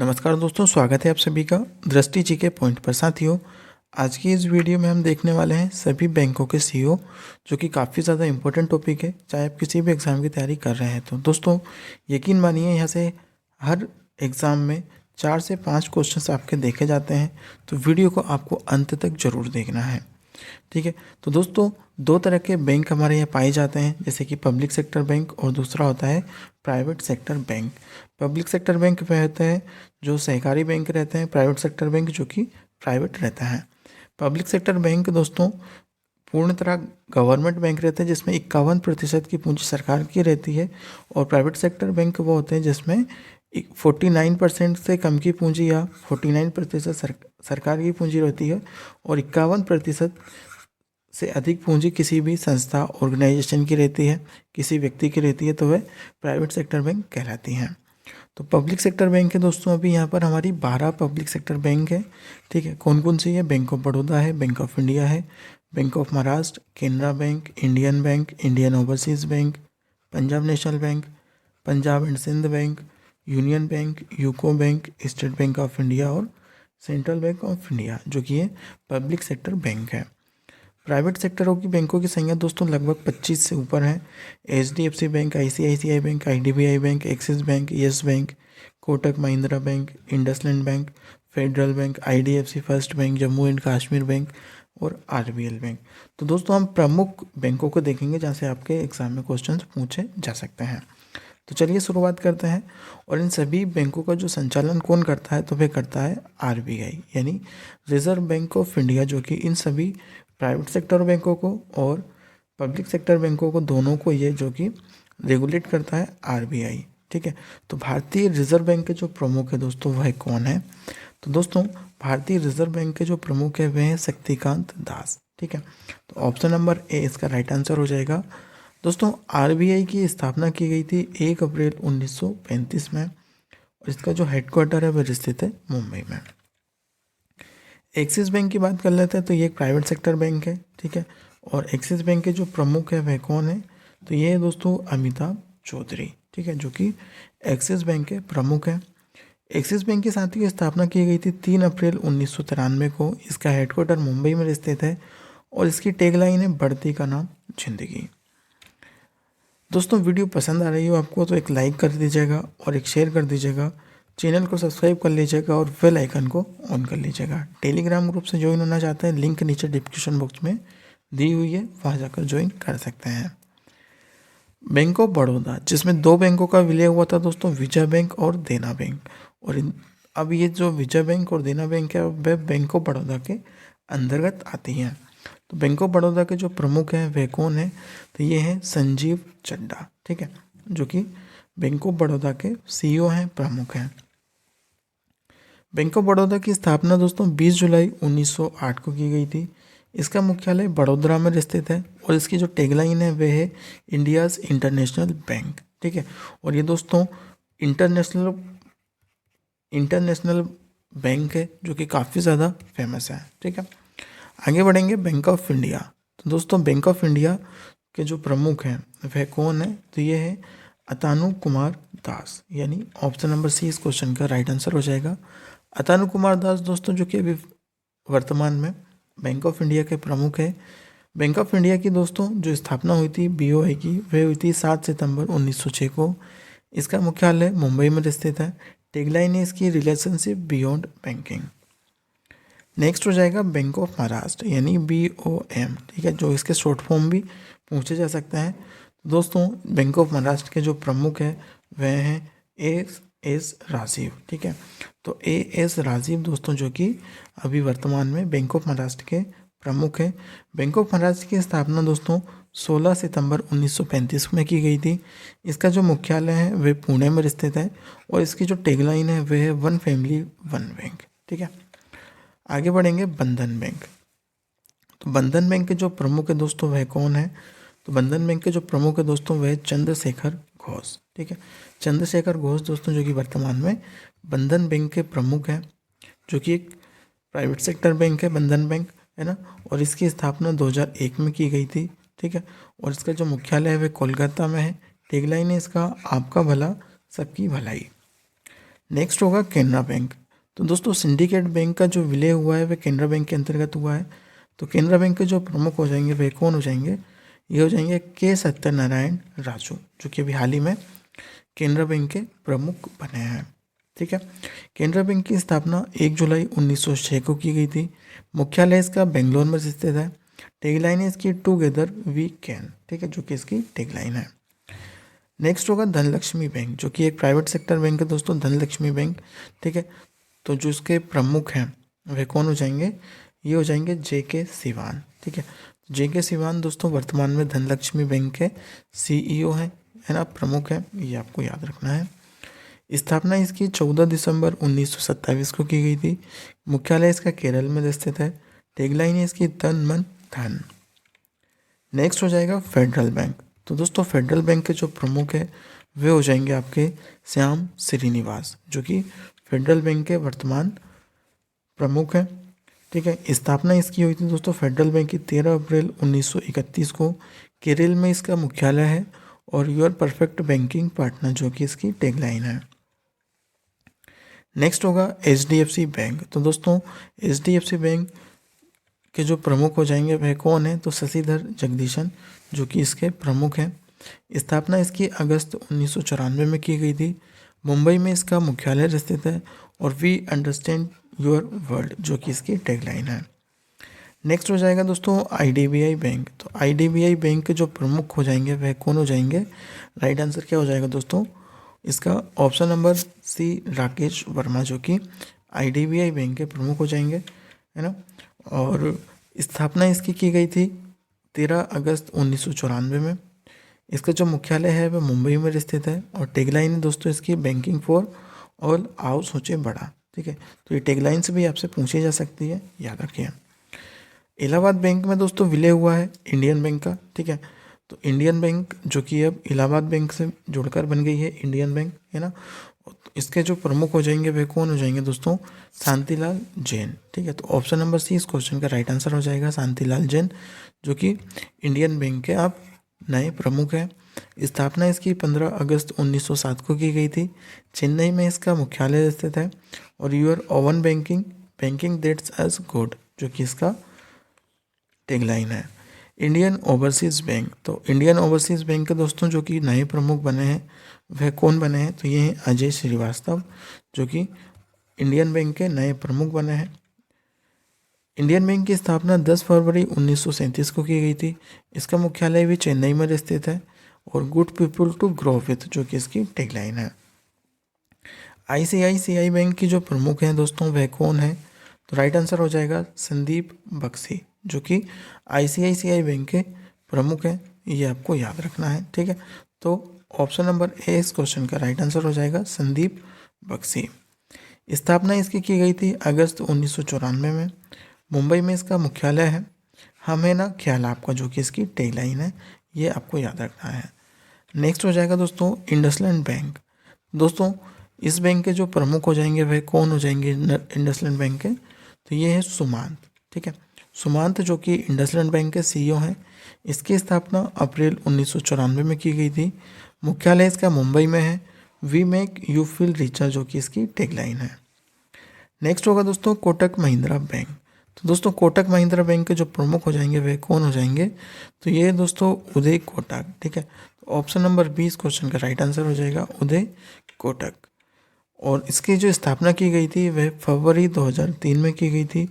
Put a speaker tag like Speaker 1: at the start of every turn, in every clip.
Speaker 1: नमस्कार दोस्तों, स्वागत है आप सभी का दृष्टि जी के पॉइंट पर। साथियों, आज की इस वीडियो में हम देखने वाले हैं सभी बैंकों के सीईओ, जो कि काफ़ी ज़्यादा इंपॉर्टेंट टॉपिक है चाहे आप किसी भी एग्ज़ाम की तैयारी कर रहे हैं। तो दोस्तों यकीन मानिए, यहाँ से हर एग्ज़ाम में 4 से 5 क्वेश्चंस आपके देखे जाते हैं, तो वीडियो को आपको अंत तक ज़रूर देखना है। ठीक है, तो दोस्तों दो तरह के बैंक हमारे यहाँ पाए जाते हैं, जैसे कि पब्लिक सेक्टर बैंक और दूसरा होता है private sector bank. Public sector bank में होता है जो सहकारी बैंक रहते हैं, प्राइवेट सेक्टर बैंक जो कि प्राइवेट रहता है। पब्लिक सेक्टर बैंक दोस्तों पूर्ण तरह गवर्नमेंट बैंक रहते हैं, जिसमें 51% की पूंजी सरकार की रहती है, और प्राइवेट सेक्टर बैंक वो होते हैं जिसमें 49% से कम की पूंजी या 49% सरकार की पूंजी रहती है, और 51% से अधिक पूंजी किसी भी संस्था ऑर्गेनाइजेशन की रहती है, किसी व्यक्ति की रहती है, तो वह प्राइवेट सेक्टर बैंक कहलाती हैं। तो पब्लिक सेक्टर बैंक है दोस्तों, अभी यहाँ पर हमारी 12 पब्लिक सेक्टर बैंक है। ठीक है, कौन कौन सी है? बैंक ऑफ बड़ौदा है, बैंक ऑफ इंडिया है, bank of Maharashtra, Canara bank, Indian bank, Indian overseas bank, Punjab national bank, Punjab and Sindh bank, union bank, UCO bank, state bank of India और सेंट्रल बैंक ऑफ इंडिया, जो कि ये पब्लिक सेक्टर बैंक है। Private सेक्टरों की बैंकों की संख्या दोस्तों लगभग 25 से ऊपर है। HDFC bank, ICICI bank, IDBI bank, axis bank, yes bank, Kotak Mahindra bank, IndusInd bank, federal bank, IDFC first bank, Jammu and Kashmir bank और RBL बैंक। तो दोस्तों हम प्रमुख बैंकों को देखेंगे जहाँ से आपके एग्जाम में क्वेश्चन पूछे जा सकते हैं। तो चलिए शुरुआत करते हैं। और इन सभी बैंकों का जो संचालन कौन करता है? तो वह करता है RBI, यानी रिजर्व बैंक ऑफ इंडिया, जो कि इन सभी प्राइवेट सेक्टर बैंकों को और पब्लिक सेक्टर बैंकों को दोनों को ये जो कि रेगुलेट करता है RBI। ठीक है, तो भारतीय रिजर्व बैंक के जो प्रमुख है दोस्तों वह कौन है? तो दोस्तों भारतीय रिजर्व बैंक के जो प्रमुख है वह है शक्तिकांत दास। ठीक है, तो ऑप्शन नंबर ए इसका राइट आंसर हो जाएगा। दोस्तों RBI की स्थापना की गई थी 1 अप्रैल 1935 में, और इसका जो हेडक्वार्टर है वह स्थित है मुंबई में। एक्सिस बैंक की बात कर लेते हैं, तो ये एक प्राइवेट सेक्टर बैंक है। ठीक है, और एक्सिस बैंक के जो प्रमुख है वह कौन है? तो ये है दोस्तों अमिताभ चौधरी। ठीक है, जो कि एक्सिस बैंक के प्रमुख हैं। एक्सिस बैंक की साथ ही स्थापना की गई थी 3 अप्रैल 1993 को। इसका हेडक्वार्टर मुंबई में स्थित है, और इसकी टैगलाइन है बढ़ती का नाम जिंदगी। दोस्तों वीडियो पसंद आ रही हो आपको तो एक लाइक कर दीजिएगा और एक शेयर कर दीजिएगा, चैनल को सब्सक्राइब कर लीजिएगा और बेल आइकन को ऑन कर लीजिएगा। टेलीग्राम ग्रुप से ज्वाइन होना चाहते हैं, लिंक नीचे डिस्क्रिप्शन बॉक्स में दी हुई है, वहाँ जाकर ज्वाइन कर सकते हैं। बैंक ऑफ बड़ौदा, जिसमें 2 बैंकों का विलय हुआ था दोस्तों, विजया बैंक और देना बैंक। और अब ये जो विजया बैंक और देना बैंक है वह बैंक ऑफ बड़ौदा के अंतर्गत आती हैं। तो बैंक ऑफ बड़ौदा के जो प्रमुख हैं वे कौन है? तो ये हैं संजीव चड्ढा। ठीक है, जो कि बैंक ऑफ बड़ौदा के CEO हैं, प्रमुख हैं। बैंक ऑफ बड़ौदा की स्थापना दोस्तों 20 जुलाई 1908 को की गई थी। इसका मुख्यालय बड़ोदरा में स्थित है, और इसकी जो टैगलाइन है वह है इंडियाज़ इंटरनेशनल बैंक। ठीक है, और ये दोस्तों इंटरनेशनल बैंक है जो कि काफ़ी ज़्यादा फेमस है। ठीक है, आगे बढ़ेंगे। बैंक ऑफ इंडिया, तो दोस्तों बैंक ऑफ इंडिया के जो प्रमुख हैं वह कौन है? तो ये है अतानु कुमार दास, यानी ऑप्शन नंबर सी इस क्वेश्चन का राइट आंसर हो जाएगा। अतानु कुमार दास दोस्तों जो कि अभी वर्तमान में बैंक ऑफ इंडिया के प्रमुख है। बैंक ऑफ इंडिया की दोस्तों जो स्थापना हुई थी BOI की, वह हुई थी 7 सितंबर 1906 को। इसका मुख्यालय मुंबई में स्थित है। टैगलाइन है इसकी रिलेशनशिप बियॉन्ड बैंकिंग। नेक्स्ट हो जाएगा बैंक ऑफ महाराष्ट्र, यानी BOM। ठीक है, जो इसके शॉर्ट फॉर्म भी पूछे जा सकते हैं। दोस्तों बैंक ऑफ महाराष्ट्र के जो प्रमुख हैं वह हैं AS राजीव। ठीक है, तो AS राजीव दोस्तों जो कि अभी वर्तमान में बैंक ऑफ महाराष्ट्र के प्रमुख हैं। बैंक ऑफ महाराष्ट्र की स्थापना दोस्तों 16 सितंबर 1935 में की गई थी। इसका जो मुख्यालय है वह पुणे में स्थित है, और इसकी जो टैगलाइन है वह है वन फैमिली वन बैंक। ठीक है, आगे बढ़ेंगे। बंधन बैंक, तो बंधन बैंक के जो प्रमुख है दोस्तों वह कौन है? तो बंधन बैंक के जो प्रमुख है दोस्तों वह चंद्रशेखर घोष। ठीक है, चंद्रशेखर घोष दोस्तों जो कि वर्तमान में बंधन बैंक के प्रमुख हैं, जो कि एक प्राइवेट सेक्टर बैंक है, बंधन बैंक है ना, और इसकी स्थापना 2001 में की गई थी। ठीक है, और इसका जो मुख्यालय है वह कोलकाता में है। टैगलाइन है इसका आपका भला सबकी भलाई। नेक्स्ट होगा केनरा बैंक। तो दोस्तों सिंडिकेट बैंक का जो विलय हुआ है वह केनरा बैंक के अंतर्गत हुआ है। तो केनरा बैंक के जो प्रमुख हो जाएंगे वे कौन हो जाएंगे? ये हो जाएंगे के सत्यनारायण राजू, जो कि अभी हाल ही में केनरा बैंक के प्रमुख बने हैं। ठीक है। केनरा बैंक की स्थापना 1 जुलाई 1906 को की गई थी। मुख्यालय इसका बेंगलोर में स्थित है। टैगलाइन है इसकी टुगेदर वी कैन। ठीक है, जो कि इसकी टैगलाइन है। नेक्स्ट होगा धनलक्ष्मी बैंक, जो कि एक प्राइवेट सेक्टर बैंक है दोस्तों, धनलक्ष्मी बैंक। ठीक है, तो जो इसके प्रमुख हैं वे कौन हो जाएंगे? ये हो जाएंगे JK सिवान। ठीक है, JK सिवान दोस्तों वर्तमान में धनलक्ष्मी बैंक के CEO हैं, है ना, प्रमुख हैं, ये आपको याद रखना है। स्थापना इसकी 14 दिसंबर 1927 को की गई थी। मुख्यालय इसका केरल में स्थित है। टैगलाइन है इसकी तन मन धन। नेक्स्ट हो जाएगा फेडरल बैंक। तो दोस्तों फेडरल बैंक के जो प्रमुख है वे हो जाएंगे आपके श्याम श्रीनिवास, जो कि फेडरल बैंक के वर्तमान प्रमुख हैं। ठीक है, स्थापना इसकी हुई थी दोस्तों फेडरल बैंक की 13 अप्रैल 1931 को। केरल में इसका मुख्यालय है और योर परफेक्ट बैंकिंग पार्टनर, जो कि इसकी टैगलाइन है। नेक्स्ट होगा HDFC बैंक। तो दोस्तों HDFC बैंक के जो प्रमुख हो जाएंगे वह कौन है? तो शशिधर जगदीशन, जो कि इसके प्रमुख हैं। स्थापना इसकी अगस्त 1994 में की गई थी। मुंबई में इसका मुख्यालय स्थित है और वी अंडरस्टैंड योर वर्ल्ड, जो कि इसकी टैगलाइन है। नेक्स्ट हो जाएगा दोस्तों IDBI बैंक। तो IDBI बैंक के जो प्रमुख हो जाएंगे वह कौन हो जाएंगे? राइट आंसर क्या हो जाएगा दोस्तों? इसका option number C Rakesh Verma, जो कि IDBI बैंक के प्रमुख हो जाएंगे, है ना। और स्थापना इसकी की गई थी 13 अगस्त 1994 में। इसका जो मुख्यालय है वह मुंबई में स्थित है और टैगलाइन है दोस्तों इसकी बैंकिंग फॉर ऑल, आओ सोचे बड़ा। ठीक है, तो ये टैगलाइन से भी आपसे पूछी जा सकती है, याद रखिए। इलाहाबाद बैंक में दोस्तों विलय हुआ है इंडियन बैंक का। ठीक है, तो इंडियन बैंक जो कि अब इलाहाबाद बैंक से जुड़कर बन गई है इंडियन बैंक, है ना। इसके जो प्रमुख हो जाएंगे वे कौन हो जाएंगे दोस्तों? शांतिलाल जैन। ठीक है, तो ऑप्शन नंबर C इस क्वेश्चन का राइट आंसर हो जाएगा, शांतिलाल जैन, जो कि इंडियन बैंक के आप नए प्रमुख हैं। स्थापना इसकी 15 अगस्त 1907 को की गई थी। चेन्नई में इसका मुख्यालय स्थित है और your own banking that's as good, जो कि इसका टैगलाइन है। Indian overseas bank. तो इंडियन ओवरसीज़ बैंक के दोस्तों जो कि नए प्रमुख बने हैं वह कौन बने हैं? तो ये हैं अजय श्रीवास्तव, जो कि इंडियन बैंक के नए प्रमुख बने हैं। इंडियन बैंक की स्थापना 10 फरवरी 1937 को की गई थी। इसका मुख्यालय भी चेन्नई में स्थित है और good people to grow with, जो कि इसकी टैगलाइन है। ICICI बैंक की जो प्रमुख हैं दोस्तों वह कौन है? तो राइट आंसर हो जाएगा संदीप बख्शी, जो कि ICICI बैंक के प्रमुख हैं, ये आपको याद रखना है। ठीक है, तो ऑप्शन नंबर A इस क्वेश्चन का राइट आंसर हो जाएगा संदीप बख्शी। स्थापना इसकी की गई थी अगस्त 1994 में। मुंबई में इसका मुख्यालय है। हमें ना ख्याल आपका, जो कि इसकी टैगलाइन है, ये आपको याद रखना है। नेक्स्ट हो जाएगा दोस्तों इंडसलैंड बैंक। दोस्तों इस बैंक के जो प्रमुख हो जाएंगे वह कौन हो जाएंगे इंडसलैंड बैंक के? तो ये है सुमांत। ठीक है, सुमांत जो कि इंडसलैंड बैंक के CEO हैं। इसकी स्थापना अप्रैल 1994 में की गई थी। मुख्यालय इसका मुंबई में है। We make you feel richer, जो कि इसकी टैगलाइन है। नेक्स्ट होगा दोस्तों कोटक महिंद्रा बैंक। तो दोस्तों कोटक महिंद्रा बैंक के जो प्रमुख हो जाएंगे वे कौन हो जाएंगे? तो ये दोस्तों उदय कोटक। ठीक है, तो ऑप्शन नंबर B इस क्वेश्चन का राइट आंसर हो जाएगा उदय कोटक। और इसकी जो स्थापना की गई थी वह फरवरी 2003 में की गई थी।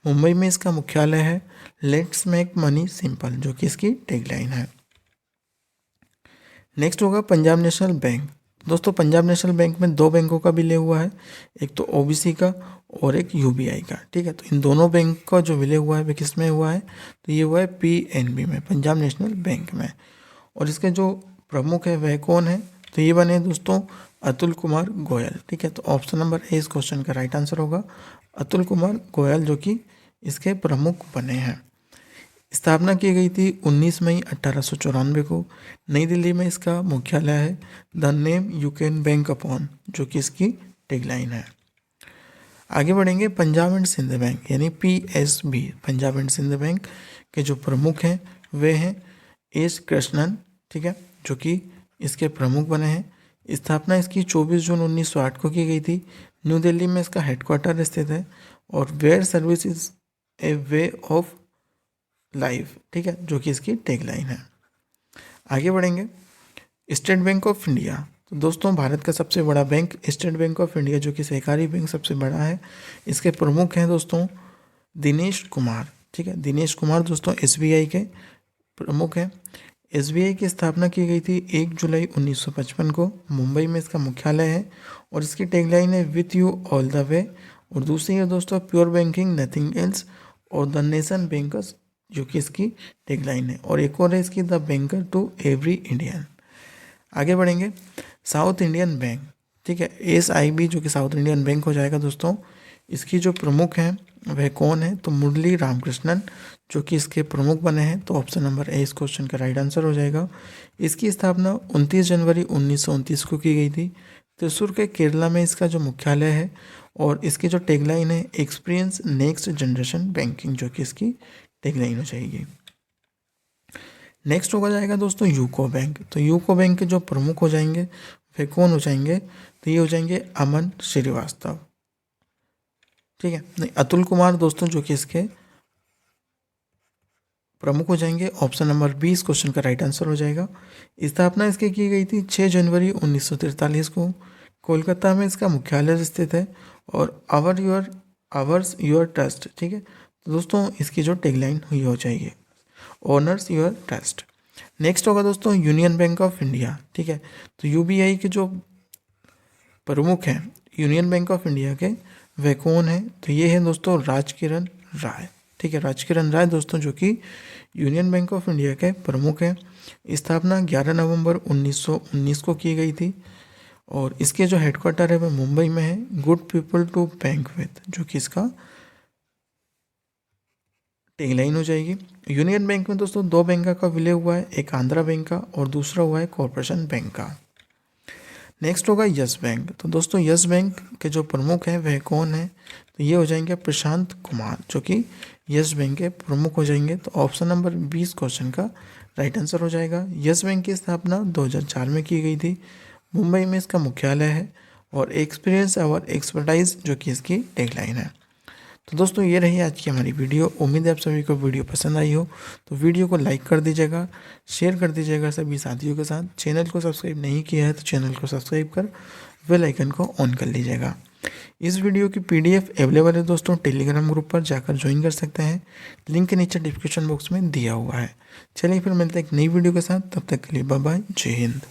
Speaker 1: मुंबई में इसका मुख्यालय है। लेट्स मेक मनी सिंपल, जो कि इसकी टैगलाइन है। नेक्स्ट होगा पंजाब नेशनल बैंक। दोस्तों पंजाब नेशनल बैंक में 2 बैंकों का विलय हुआ है, एक तो OBC का और एक UBI का। ठीक है, तो इन दोनों बैंक का जो विलय हुआ है वह किस में हुआ है? तो ये हुआ है PNB में, पंजाब नेशनल बैंक में। और इसके जो प्रमुख है वह कौन है? तो ये बने दोस्तों अतुल कुमार गोयल। ठीक है, तो ऑप्शन नंबर A इस क्वेश्चन का राइट आंसर होगा अतुल कुमार गोयल, जो कि इसके प्रमुख बने हैं। स्थापना की गई थी 19 मई 1894 को। नई दिल्ली में इसका मुख्यालय है। The name you can bank upon, जो कि इसकी टैगलाइन है। आगे बढ़ेंगे पंजाब एंड सिंध बैंक यानी PSB। Punjab and Sindh bank के जो प्रमुख हैं वे हैं एस कृष्णन। ठीक है, जो कि इसके प्रमुख बने हैं। स्थापना इसकी 24 जून 1908 को की गई थी। न्यू दिल्ली में इसका हेडक्वार्टर स्थित है। और where service is a way of life, ठीक है, जो कि इसकी टैगलाइन है। आगे बढ़ेंगे। स्टेट बैंक ऑफ इंडिया, तो दोस्तों भारत का सबसे बड़ा bank state bank of India, जो कि सहकारी बैंक सबसे बड़ा है। इसके प्रमुख हैं दोस्तों दिनेश कुमार, ठीक है, दिनेश कुमार दोस्तों एसबीआई के प्रमुख हैं। एसबीआई की स्थापना की गई थी 1 जुलाई 1955 को। मुंबई में इसका मुख्यालय है और इसकी टैगलाइन है with you all the way. और दूसरी है दोस्तों प्योर बैंकिंग नथिंग एल्स और द नेशन बैंकर्स, जो कि इसकी टैगलाइन है। और एक और है इसकी the banker to every Indian. आगे बढ़ेंगे। साउथ इंडियन बैंक, ठीक है, एसआईबी, जो कि साउथ इंडियन बैंक हो जाएगा दोस्तों। इसकी जो प्रमुख हैं वह कौन है, तो मुरली रामकृष्णन, जो कि इसके प्रमुख बने हैं। तो ऑप्शन नंबर ए इस क्वेश्चन का राइट आंसर हो जाएगा। इसकी स्थापना 29 जनवरी 1929 को की गई थी। त्रिशूर के केरला में इसका जो मुख्यालय है। और इसकी जो टैगलाइन है एक्सपीरियंस नेक्स्ट जनरेशन बैंकिंग, जो कि इसकी टैगलाइन हो जाएगी। नेक्स्ट होगा जाएगा दोस्तों यूको बैंक। तो यूको बैंक के जो प्रमुख हो जाएंगे वे कौन हो जाएंगे, तो ये हो जाएंगे अमन श्रीवास्तव, ठीक है, नहीं अतुल कुमार दोस्तों, जो कि इसके प्रमुख हो जाएंगे। ऑप्शन नंबर 20 क्वेश्चन का राइट आंसर हो जाएगा। स्थापना इसकी की गई थी 6 जनवरी 1943 को। कोलकाता में इसका मुख्यालय स्थित है। और आवर्स योर ट्रस्ट, ठीक है, तो दोस्तों इसकी जो टैगलाइन हुई हो जाएगी ऑनर्स योर ट्रस्ट। नेक्स्ट होगा दोस्तों यूनियन बैंक ऑफ इंडिया, ठीक है, तो यूबीआई के जो प्रमुख हैं यूनियन बैंक ऑफ इंडिया के वे कौन है, तो ये है दोस्तों राजकिरण राय, ठीक है, राजकिरण राय दोस्तों, जो कि यूनियन बैंक ऑफ इंडिया के प्रमुख हैं। स्थापना 11 नवंबर 1919 को की गई थी। और इसके जो हेडक्वार्टर है वह मुंबई में है। Good people to bank with, जो कि इसका टैगलाइन हो जाएगी। यूनियन बैंक में दोस्तों 2 बैंक का विलय हुआ है, एक आंध्रा बैंक का और दूसरा हुआ है कॉरपोरेशन बैंक का। नेक्स्ट होगा यस बैंक। तो दोस्तों यस बैंक के जो प्रमुख हैं वह कौन है, तो ये हो जाएंगे प्रशांत कुमार, जो कि यस बैंक के प्रमुख हो जाएंगे। तो ऑप्शन नंबर 20 क्वेश्चन का राइट आंसर हो जाएगा। यस बैंक की स्थापना 2004 में की गई थी। मुंबई में इसका मुख्यालय है। और एक्सपीरियंस और एक्सपर्टाइज, जो कि इसकी टैगलाइन है। तो दोस्तों ये रही आज की हमारी वीडियो। उम्मीद है आप सभी को वीडियो पसंद आई हो। तो वीडियो को लाइक कर दीजिएगा, शेयर कर दीजिएगा सभी साथियों के साथ। चैनल को सब्सक्राइब नहीं किया है तो चैनल को सब्सक्राइब कर बेल आइकन को ऑन कर लीजिएगा। इस वीडियो की पीडीएफ अवेलेबल है दोस्तों, टेलीग्राम ग्रुप पर जाकर ज्वाइन कर सकते हैं। लिंक नीचे डिस्क्रिप्शन बॉक्स में दिया हुआ है। चलिए फिर मिलते हैं एक नई वीडियो के साथ, तब तक के लिए बाय बाय, जय हिंद।